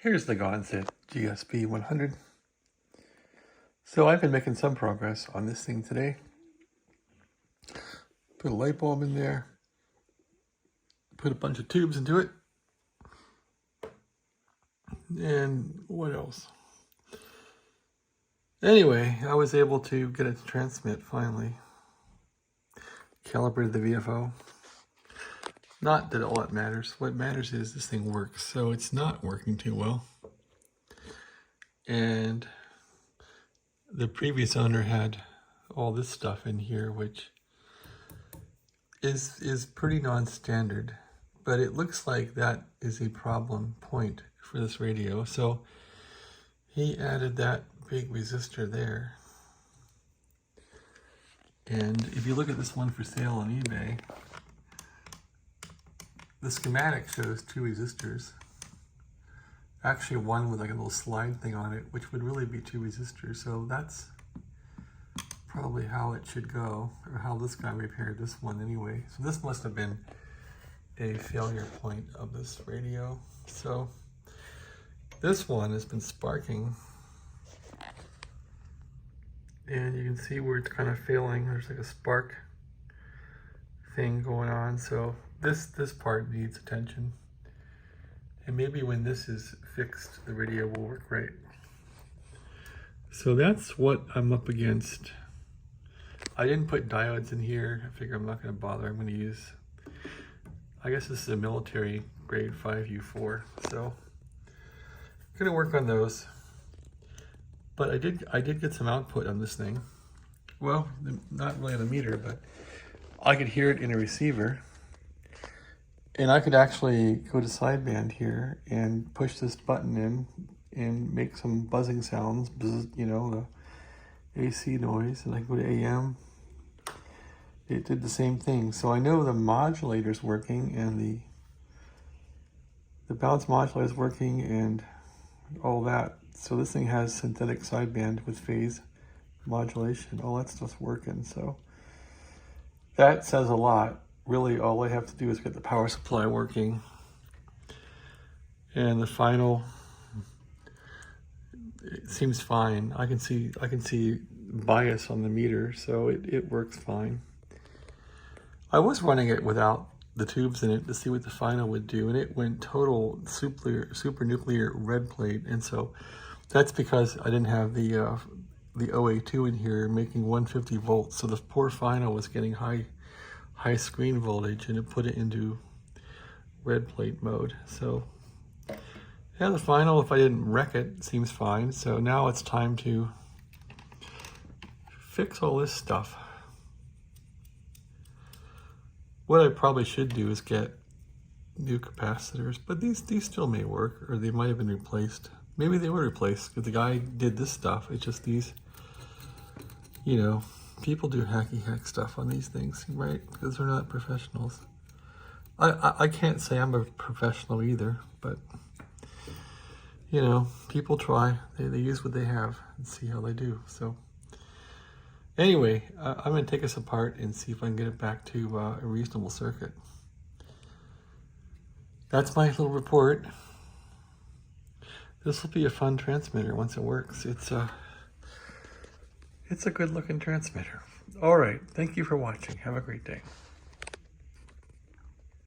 Here's the Gonset GSB-100. So I've been making some progress on this thing today. Put a light bulb in there. Put a bunch of tubes into it. And what else? Anyway, I was able to get it to transmit finally. Calibrated the VFO. Not that all that matters. What matters is this thing works. So it's not working too well. And the previous owner had all this stuff in here, which is pretty non-standard. But it looks like that is a problem point for this radio. So he added that big resistor there. And if you look at this one for sale on eBay, the schematic shows two resistors. Actually one with like a little slide thing on it, which would really be two resistors. So that's probably how it should go, or how this guy repaired this one anyway. So this must have been a failure point of this radio. So this one has been sparking. And you can see where it's kind of failing. There's like a spark thing going on. So this part needs attention. And maybe when this is fixed, the radio will work right. So that's what I'm up against. I didn't put diodes in here. I figure I'm not going to bother. I'm going to use, I guess this is a military grade 5U4. So I'm going to work on those. But I did get some output on this thing. Well, not really on the meter, but I could hear it in a receiver. And I could actually go to sideband here and push this button in and make some buzzing sounds, you know, the AC noise, and I go to AM. It did the same thing. So I know the modulator's working and the bounce modulator is working and all that. So this thing has synthetic sideband with phase modulation. All that stuff's working. So that says a lot. Really, all I have to do is get the power supply working. And the final, it seems fine. I can see bias on the meter, so it works fine. I was running it without the tubes in it to see what the final would do, and it went total super nuclear red plate. And so that's because I didn't have the OA2 in here making 150 volts. So the poor final was getting high screen voltage, and it put it into red plate mode. So yeah, the final, if I didn't wreck it, seems fine. So now it's time to fix all this stuff. What I probably should do is get new capacitors, but these still may work, or they might have been replaced. Maybe they were replaced because the guy did this stuff. It's just these, you know, people do hacky hack stuff on these things, right? Because they're not professionals. I can't say I'm a professional either, but you know, people try. They use what they have and see how they do. So anyway, I'm going to take this apart and see if I can get it back to a reasonable circuit. That's my little report. This will be a fun transmitter once it works. It's a good looking transmitter. All right. Thank you for watching. Have a great day.